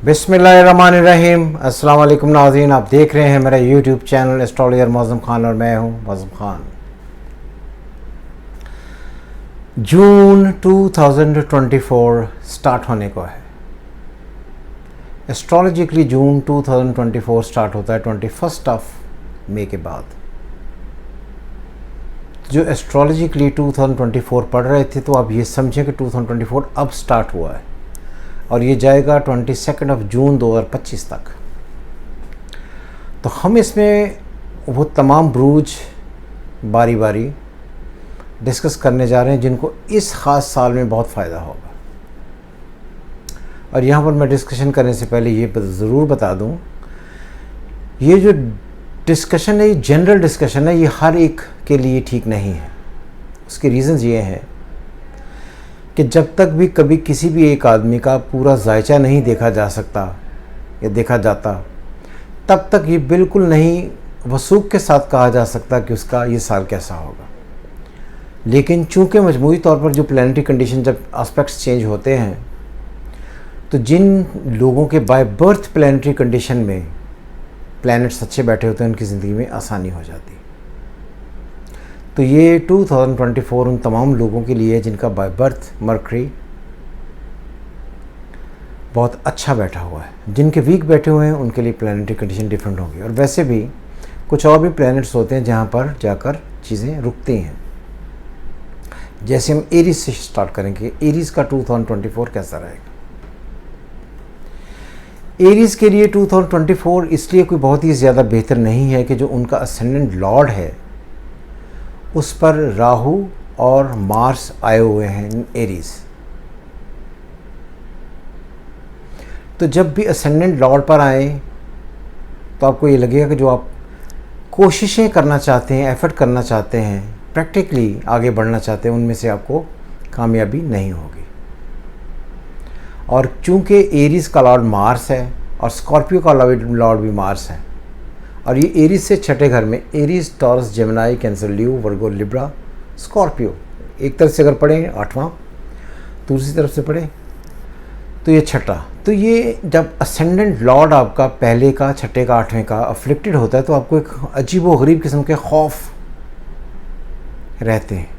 बिस्मिल्लाहिर्रहमानिर्रहीम। अस्सलाम वालेकुम नाज़रीन, आप देख रहे हैं मेरा YouTube channel astrologer Mauzam Khan और मैं हूं मौज़म खान। जून 2024 स्टार्ट होने को है। एस्ट्रोलॉजिकली जून 2024 स्टार्ट होता है 21 मई के बाद। जो एस्ट्रोलॉजिकली 2024 पढ़ रहे थे तो आप ये समझें कि 2024 अब स्टार्ट हुआ है और ये जाएगा 22 जून 2025 तक। तो हम इसमें वो तमाम ब्रूज बारी बारी डिस्कस करने जा रहे हैं जिनको इस ख़ास साल में बहुत फ़ायदा होगा। और यहाँ पर मैं डिस्कशन करने से पहले ये ज़रूर बता दूँ, ये जो डिस्कशन है ये जनरल डिस्कशन है, ये हर एक के लिए ठीक नहीं है। उसके रीज़न्स ये हैं कि जब तक भी कभी किसी भी एक आदमी का पूरा जायचा नहीं देखा जा सकता या देखा जाता, तब तक ये बिल्कुल नहीं वसूख के साथ कहा जा सकता कि उसका ये साल कैसा होगा। लेकिन चूंकि मजमूई तौर पर जो प्लानिटरी कंडीशन, जब एस्पेक्ट्स चेंज होते हैं, तो जिन लोगों के बाय बर्थ प्लानिटरी कंडीशन में प्लैनेट्स अच्छे बैठे होते हैं उनकी ज़िंदगी में आसानी हो जाती है। तो ये 2024 उन तमाम लोगों के लिए जिनका बाय बर्थ मरकरी बहुत अच्छा बैठा हुआ है। जिनके वीक बैठे हुए हैं उनके लिए प्लानिटरी कंडीशन डिफरेंट होगी। और वैसे भी कुछ और भी प्लैनेट्स होते हैं जहाँ पर जाकर चीज़ें रुकती हैं। जैसे हम एरीज से स्टार्ट करेंगे, एरीज का 2024 कैसा रहेगा। एरीज के लिए 2024 इसलिए कोई बहुत ही ज़्यादा बेहतर नहीं है कि जो उनका असेंडेंट लॉर्ड है उस पर राहु और मार्स आए हुए हैं एरीज। तो जब भी असेंडेंट लॉर्ड पर आए तो आपको ये लगेगा कि जो आप कोशिशें करना चाहते हैं, एफर्ट करना चाहते हैं, प्रैक्टिकली आगे बढ़ना चाहते हैं, उनमें से आपको कामयाबी नहीं होगी। और चूंकि एरीज का लॉर्ड मार्स है और स्कॉर्पियो का लॉर्ड भी मार्स है, और ये एरीज से छठे घर में, एरीज, टॉरस, जेमिनी, कैंसर, लियो, वर्गो, लिब्रा, स्कॉर्पियो, एक तरफ से अगर पढ़े आठवां, दूसरी तरफ से पढ़े तो ये छठा। तो ये जब असेंडेंट लॉर्ड आपका पहले का, छठे का, आठवें का अफ्लिक्टेड होता है तो आपको एक अजीब व गरीब किस्म के खौफ रहते हैं,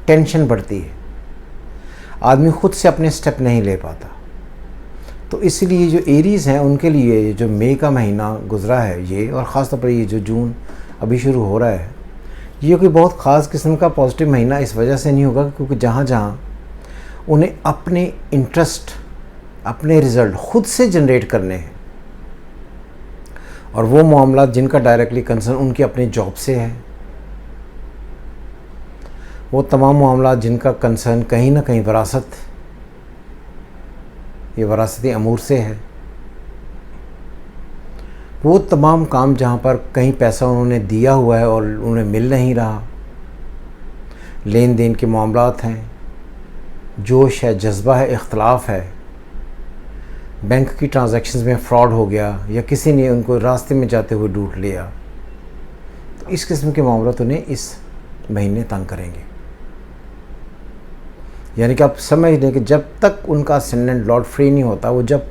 टेंशन बढ़ती है, आदमी खुद से अपने स्टेप नहीं ले पाता। तो इसलिए जो एरीज़ हैं उनके लिए जो मई का महीना गुज़रा है ये, और ख़ास तौर पर ये जो जून अभी शुरू हो रहा है, ये कोई बहुत ख़ास किस्म का पॉजिटिव महीना इस वजह से नहीं होगा क्योंकि जहाँ जहाँ उन्हें अपने इंटरेस्ट, अपने रिज़ल्ट खुद से जनरेट करने हैं, और वो मामला जिनका डायरेक्टली कंसर्न उनकी अपनी जॉब से है, वो तमाम मामला जिनका कंसर्न कहीं ना कहीं विरासत, ये विरासती अमूर से है, वो तमाम काम जहाँ पर कहीं पैसा उन्होंने दिया हुआ है और उन्हें मिल नहीं रहा, लेन देन के मामलात हैं, जोश है, जज्बा है, इख्तलाफ है, बैंक की ट्रांजैक्शंस में फ्रॉड हो गया या किसी ने उनको रास्ते में जाते हुए लूट लिया, तो इस किस्म के मामला उन्हें इस महीने तंग करेंगे। यानी कि आप समझ लें कि जब तक उनका असेंडेंट लॉर्ड फ्री नहीं होता, वो जब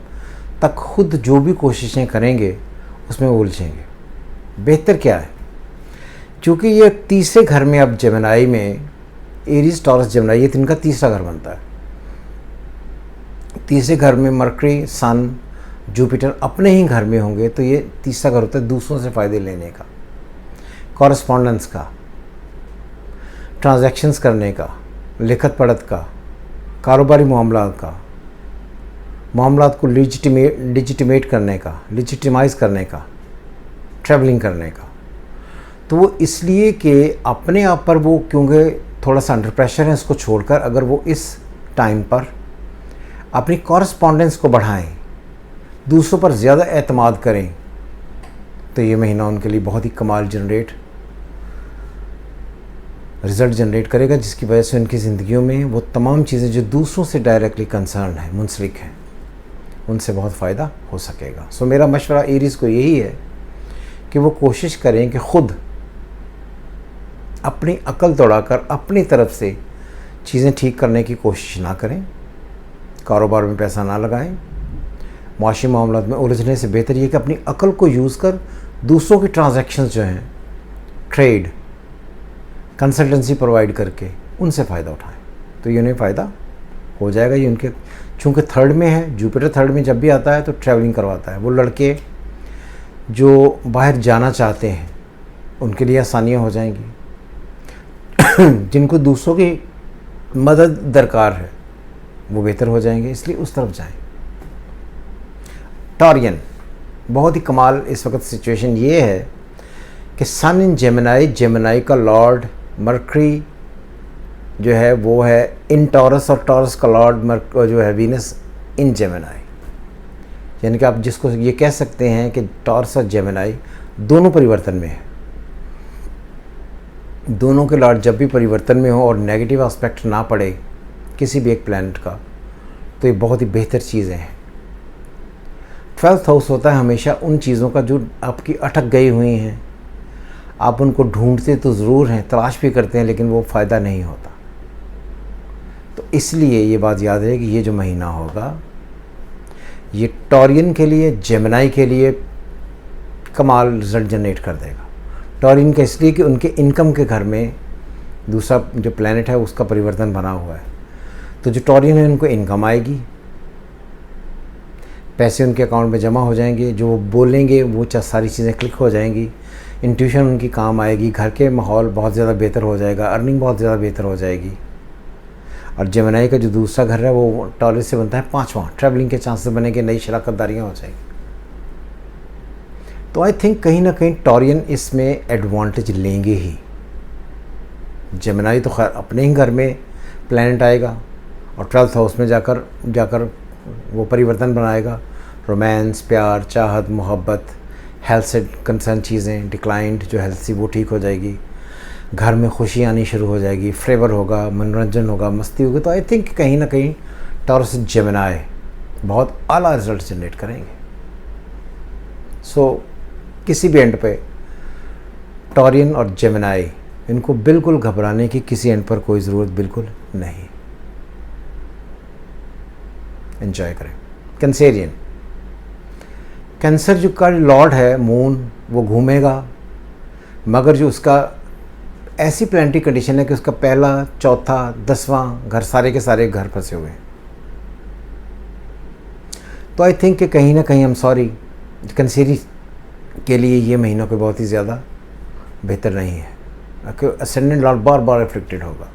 तक खुद जो भी कोशिशें करेंगे उसमें उलझेंगे। बेहतर क्या है, क्योंकि ये तीसरे घर में, अब जेमिनी में, एरीज, टॉरस, जेमिनी, ये इनका तीसरा घर बनता है। तीसरे घर में मरकरी, सन, जुपिटर अपने ही घर में होंगे, तो ये तीसरा घर होता है दूसरों से फ़ायदे लेने का, कॉरस्पॉन्डेंस का, ट्रांजैक्शंस करने का, लिखत पढ़त का, कारोबारी मामलात का, मामलात को लिजिटिमेट करने का, लिजिटिमाइज़ करने का, ट्रैवलिंग करने का। तो वो इसलिए कि अपने आप पर वो क्योंकि थोड़ा सा अंडर प्रेशर है, इसको छोड़कर अगर वो इस टाइम पर अपनी कॉरस्पॉन्डेंस को बढ़ाएं, दूसरों पर ज़्यादा एतमाद करें, तो ये महीना उनके लिए बहुत ही कमाल रिज़ल्ट जनरेट करेगा, जिसकी वजह से उनकी ज़िंदगियों में वो तमाम चीज़ें जो दूसरों से डायरेक्टली कंसर्न है, मुंसलिक हैं, उनसे बहुत फ़ायदा हो सकेगा। सो मेरा मशवरा एरीज़ को यही है कि वो कोशिश करें कि ख़ुद अपनी अकल दौड़ाकर अपनी तरफ से चीज़ें ठीक करने की कोशिश ना करें, कारोबार में पैसा ना लगाएं, मुआशी मामलों में उलझने से बेहतर ये कि अपनी अकल को यूज़ कर दूसरों की ट्रांजैक्शंस जो हैं, ट्रेड, कंसल्टेंसी प्रोवाइड करके उनसे फ़ायदा उठाएं। तो ये उन्हें फ़ायदा हो जाएगा। ये उनके चूँकि थर्ड में है, जुपिटर थर्ड में जब भी आता है तो ट्रैवलिंग करवाता है। वो लड़के जो बाहर जाना चाहते हैं उनके लिए आसानियाँ हो जाएंगी। जिनको दूसरों की मदद दरकार है वो बेहतर हो जाएंगे, इसलिए उस तरफ जाएं। टॉरियन, बहुत ही कमाल इस वक्त सिचुएशन ये है कि सन इन जेमिनाई, जेमिनाई का लॉर्ड मर्करी जो है वो है इन टॉरस, और टॉरस का लॉर्ड जो है वीनस इन जेमिनाई। यानी कि आप जिसको ये कह सकते हैं कि टॉरस और जेमिनाई दोनों परिवर्तन में है। दोनों के लॉर्ड जब भी परिवर्तन में हो और नेगेटिव एस्पेक्ट ना पड़े किसी भी एक प्लैनेट का, तो ये बहुत ही बेहतर चीज़ें हैं। 12th हाउस होता है हमेशा उन चीज़ों का जो आपकी अटक गई हुई हैं, आप उनको ढूंढते तो ज़रूर हैं, तलाश भी करते हैं, लेकिन वो फ़ायदा नहीं होता। तो इसलिए ये बात याद रहे कि ये जो महीना होगा ये टॉरियन के लिए, जेमिनाई के लिए कमाल रिजल्ट जनरेट कर देगा। टॉरियन का इसलिए कि उनके इनकम के घर में दूसरा जो प्लैनेट है उसका परिवर्तन बना हुआ है। तो जो टॉरियन है उनको इनकम आएगी, पैसे उनके अकाउंट में जमा हो जाएंगे, जो वो बोलेंगे वो सारी चीज़ें क्लिक हो जाएंगी, इंट्यूशन उनकी काम आएगी, घर के माहौल बहुत ज़्यादा बेहतर हो जाएगा, अर्निंग बहुत ज़्यादा बेहतर हो जाएगी। और जेमिनाई का जो दूसरा घर है वो टॉरस से बनता है 5वां, ट्रैवलिंग के चांसेस बनेंगे, नई शराकतदारियाँ हो जाएगी। तो आई थिंक कहीं ना कहीं टॉरियन इसमें एडवांटेज लेंगे ही। जेमिनाई तो खैर अपने ही घर में प्लैनेट आएगा और 12th हाउस में जाकर वो परिवर्तन बनाएगा। रोमांस, प्यार, चाहत, मोहब्बत, हेल्थ से कंसर्न चीज़ें डिक्लाइंड, जो हेल्थ सी वो ठीक हो जाएगी, घर में खुशी आनी शुरू हो जाएगी, फ्लेवर होगा, मनोरंजन होगा, मस्ती होगी। तो आई थिंक कहीं ना कहीं टॉरस जेमिनाई बहुत आला रिजल्ट जनरेट करेंगे। सो किसी भी एंड पे टॉरियन और जेमिनाई, इनको बिल्कुल घबराने की किसी एंड पर कोई ज़रूरत बिल्कुल नहीं। एंजॉय करें। कैंसेरियन, कैंसर जो का लॉर्ड है मून, वो घूमेगा, मगर जो उसका ऐसी प्लानिटरी कंडीशन है कि उसका पहला, चौथा, 10वां घर सारे के सारे घर फंसे हुए हैं। तो आई थिंक कि कहीं ना कहीं हम सॉरी कैंसेरी के लिए ये महीना कोई बहुत ही ज़्यादा बेहतर नहीं है। असेंडेंट लॉर्ड बार बार अफेक्टेड होगा,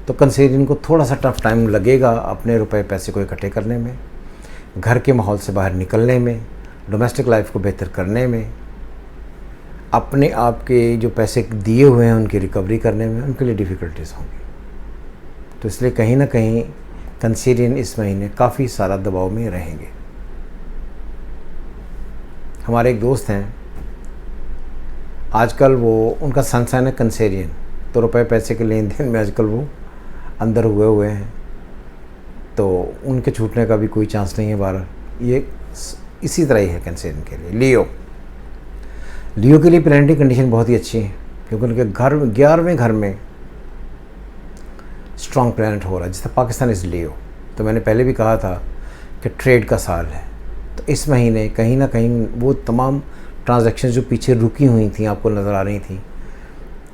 तो कैंसेरियन को थोड़ा सा टफ टाइम लगेगा अपने रुपए पैसे को इकट्ठे करने में, घर के माहौल से बाहर निकलने में, डोमेस्टिक लाइफ को बेहतर करने में, अपने आप के जो पैसे दिए हुए हैं उनकी रिकवरी करने में उनके लिए डिफ़िकल्टीज़ होंगी। तो इसलिए कहीं ना कहीं कैंसेरियन इस महीने काफ़ी सारा दबाव में रहेंगे। हमारे एक दोस्त हैं, आजकल वो उनका सन साइन है कैंसेरियन, तो रुपए पैसे के लेन देन में आजकल वो अंदर हुए हैं, तो उनके छूटने का भी कोई चांस नहीं है। बारह ये इसी तरह ही है कैंसेरियन के लिए। लियो के लिए प्लानिटरी कंडीशन बहुत ही अच्छी है, क्योंकि उनके घर 11वें घर में स्ट्रॉन्ग प्लैनेट हो रहा है, जिससे पाकिस्तान इज़ लियो। तो मैंने पहले भी कहा था कि ट्रेड का साल है, तो इस महीने कहीं ना कहीं वो तमाम ट्रांजैक्शन जो पीछे रुकी हुई थी, आपको नज़र आ रही थी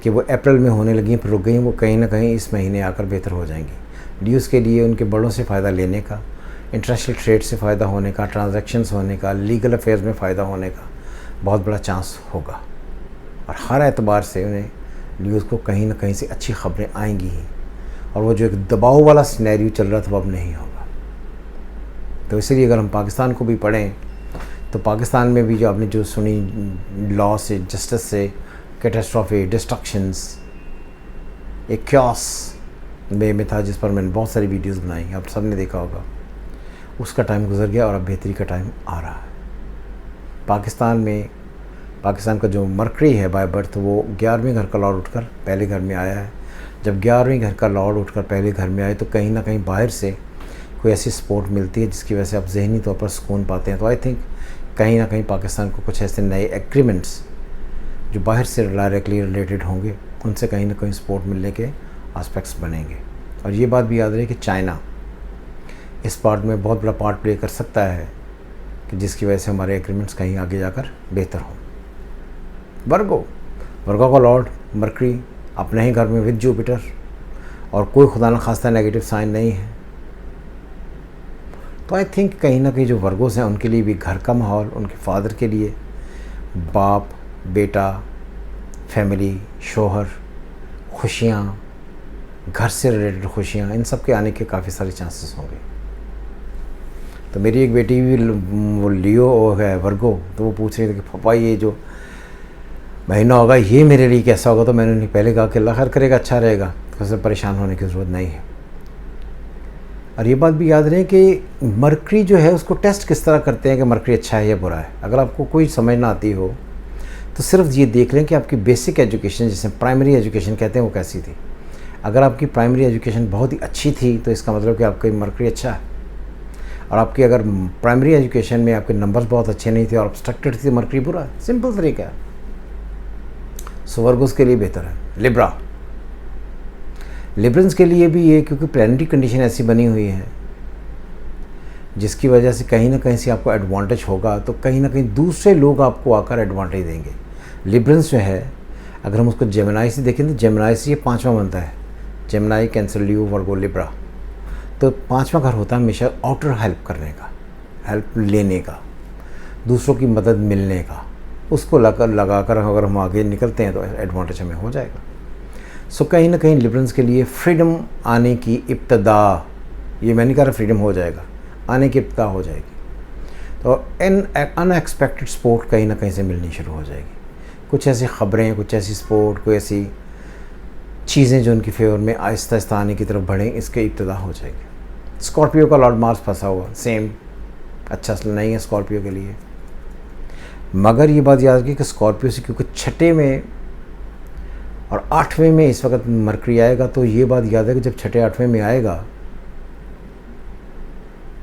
कि वो अप्रैल में होने लगी फिर रुक गई, वो कहीं ना कहीं इस महीने आकर बेहतर हो जाएंगी। लियोज़ के लिए उनके बड़ों से फ़ायदा लेने का, इंटरनेशनल ट्रेड से फ़ायदा होने का, ट्रांजैक्शंस होने का, लीगल अफेयर्स में फ़ायदा होने का बहुत बड़ा चांस होगा। और हर एतबार से उन्हें लियोज़ को कहीं ना कहीं से अच्छी खबरें आएंगी ही, और वो जो एक दबाव वाला सिनेरियो चल रहा था वो अब नहीं होगा। तो इसलिए अगर हम पाकिस्तान को भी पढ़ें तो पाकिस्तान में भी जो आपने जो सुनी लॉ से, जस्टिस से, कैटास्ट्रॉफी, डिस्ट्रक्शंस, एक क्यास में था जिस पर मैंने बहुत सारी वीडियोस बनाई, आप सब ने देखा होगा। उसका टाइम गुजर गया और अब बेहतरी का टाइम आ रहा है। पाकिस्तान का जो मरकरी है बाय बर्थ, वो 11वें घर का लॉर्ड उठकर पहले घर में आया है। जब 11वें घर का लॉर्ड उठकर पहले घर में आए तो कहीं ना कहीं बाहर से कोई ऐसी सपोर्ट मिलती है जिसकी वजह से आप जहनी तौर पर सुकून पाते हैं। तो आई थिंक कहीं ना कहीं पाकिस्तान को कुछ ऐसे नए एग्रीमेंट्स जो बाहर से डायरेक्टली रिलेटेड होंगे, उनसे कहीं ना कहीं सपोर्ट मिलने के आस्पेक्ट्स बनेंगे। और ये बात भी याद रहे कि चाइना इस पार्ट में बहुत बड़ा पार्ट प्ले कर सकता है कि जिसकी वजह से हमारे एग्रीमेंट्स कहीं आगे जाकर बेहतर हों। वर्गो का लॉर्ड मरकरी अपने ही घर में विद जुपिटर, और कोई खुदा न खास्ता नेगेटिव साइन नहीं है। तो आई थिंक कहीं ना कहीं जो वर्गोस हैं उनके लिए भी घर का माहौल, उनके फादर के लिए बाप बेटा, फैमिली, शोहर, खुशियाँ, घर से रिलेटेड खुशियाँ, इन सब के आने के काफ़ी सारे चांसेस होंगे। तो मेरी एक बेटी भी वो लियो है वर्गो, तो वो पूछ रही थी कि पापा ये जो महीना होगा ये मेरे लिए कैसा होगा। तो मैंने उन्हें पहले कहा कि अल्लाह खैर करेगा, अच्छा रहेगा, तो उससे परेशान होने की ज़रूरत नहीं है। और ये बात भी याद रहे कि मरकरी जो है उसको टेस्ट किस तरह करते हैं कि मरकरी अच्छा है या बुरा है। अगर आपको कोई समझ ना आती हो तो सिर्फ ये देख लें कि आपकी बेसिक एजुकेशन, जिसे प्राइमरी एजुकेशन कहते हैं, वो कैसी थी। अगर आपकी प्राइमरी एजुकेशन बहुत ही अच्छी थी तो इसका मतलब कि आपका मरकरी अच्छा है। और आपकी अगर प्राइमरी एजुकेशन में आपके नंबर्स बहुत अच्छे नहीं थे और ऑब्स्ट्रक्टेड थी तो मरकरी बुरा है। सिंपल तरीका है। सो वर्गोस के लिए बेहतर है। लिब्रंस के लिए भी ये, क्योंकि प्लैनेटरी कंडीशन ऐसी बनी हुई है जिसकी वजह से कहीं ना कहीं से आपको एडवांटेज होगा, तो कहीं ना कहीं दूसरे लोग आपको आकर एडवांटेज देंगे। लिब्रंस जो है, अगर हम उसको जेमिनाई से देखें तो जेमिनाई से ये 5वां बनता है, जेमिनाई, कैंसर, लियो, वर्गो, लिब्रा। तो 5वां घर होता है हमेशा आउटर हेल्प करने का, हेल्प लेने का, दूसरों की मदद मिलने का। उसको लगाकर अगर हम आगे निकलते हैं तो एडवांटेज हमें हो जाएगा। सो कहीं ना कहीं लिब्रंस के लिए फ्रीडम आने की इब्तदा, ये मैं नहीं कह रहा फ्रीडम हो जाएगा, आने की इब्तदा हो जाएगी। तो अनएक्सपेक्टेड सपोर्ट कहीं ना कहीं से मिलनी शुरू हो जाएगी। कुछ ऐसी ख़बरें, कुछ ऐसी सपोर्ट, कोई ऐसी चीज़ें जो उनकी फेवर में आहिस्ता आहिस्ता आने की तरफ बढ़ें, इसके इब्तदा हो जाएगी। स्कॉर्पियो का लॉर्ड मार्स फंसा हुआ, सेम अच्छा नहीं है स्कॉर्पियो के लिए। मगर ये बात याद रखिए कि स्कॉर्पियो से क्योंकि 6ठे में और 8वें में इस वक्त मरकरी आएगा, तो ये बात याद है कि जब 6ठे 8वें में आएगा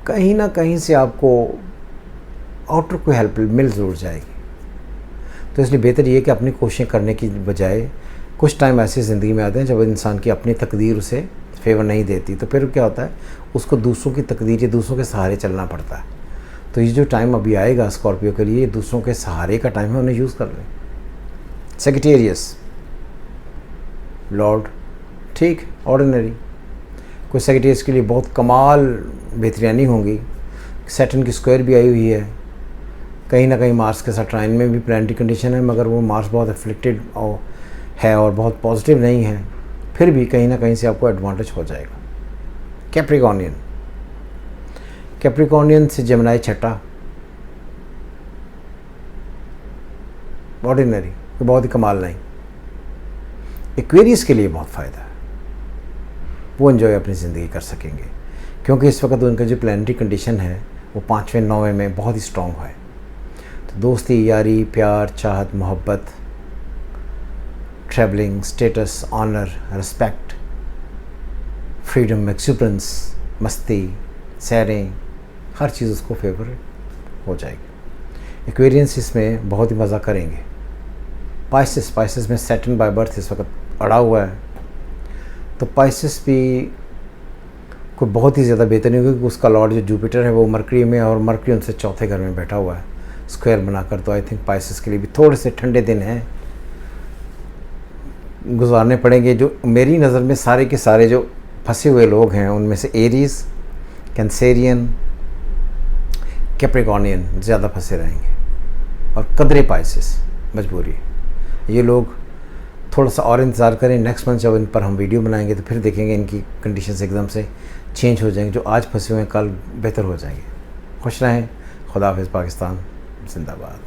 कहीं ना कहीं से आपको आउटर को हेल्प मिल ज़रूर जाएगी। तो इसलिए बेहतर ये है कि अपनी कोशिशें करने की बजाय, कुछ टाइम ऐसे ज़िंदगी में आते हैं जब इंसान की अपनी तकदीर उसे फेवर नहीं देती, तो फिर क्या होता है, उसको दूसरों की तकदीर या दूसरों के सहारे चलना पड़ता है। तो ये जो टाइम अभी आएगा स्कॉर्पियो के लिए, दूसरों के सहारे का टाइम है, उन्हें यूज़ कर लें। सेक्रेटेरियस लॉर्ड ठीक ऑर्डिनरी, कोई सेक्रेटेरियस के लिए बहुत कमाल बेहतरीनी होंगी। सैटर्न की स्क्वायर भी आई हुई है, कहीं ना कहीं मार्स के साथ ट्राइन में भी प्लैनेटरी कंडीशन है, मगर वो मार्स बहुत अफ्लिक्टेड है और बहुत पॉजिटिव नहीं है, फिर भी कहीं ना कहीं से आपको एडवांटेज हो जाएगा। कैप्रिकॉर्नियन से जेमिनाई 6ठा ऑर्डिनरी, तो बहुत ही कमाल नहीं। एक्वेरियस के लिए बहुत फ़ायदा है, वो एंजॉय अपनी ज़िंदगी कर सकेंगे, क्योंकि इस वक्त उनका जो प्लैनेटरी कंडीशन है वो 5वें 9वें में बहुत ही स्ट्रॉन्ग है। तो दोस्ती, यारी, प्यार, चाहत, मोहब्बत, travelling, status, honour, respect, freedom, exuberance, मस्ती, सैरें, हर चीज़ उसको फेवर हो जाएगी। एक्वेरियंस इसमें बहुत ही मज़ा करेंगे। पाइसेस में सैटर्न बाय बर्थ इस वक्त अड़ा हुआ है, तो पाइसेस भी कोई बहुत ही ज़्यादा बेहतर नहीं होगी, क्योंकि उसका लॉर्ड जो जुपिटर है वो मरकरी में, और मरकरी उनसे 4थे घर में बैठा हुआ है स्क्वायर बनाकर। तो आई थिंक पाइसेस के लिए भी थोड़े से ठंडे दिन हैं, गुजारने पड़ेंगे। जो मेरी नज़र में सारे के सारे जो फंसे हुए लोग हैं उनमें से एरीज, कैंसेरियन, कैप्रिकॉर्नियन ज़्यादा फंसे रहेंगे, और कदरे पाइसेस मजबूरी है। ये लोग थोड़ा सा और इंतज़ार करें, नेक्स्ट मंथ जब इन पर हम वीडियो बनाएंगे तो फिर देखेंगे इनकी कंडीशंस एकदम से चेंज हो जाएंगे। जो आज फंसे हुए हैं कल बेहतर हो जाएंगे। खुश रहें। खुदा हाफ़िज़। पाकिस्तान जिंदाबाद।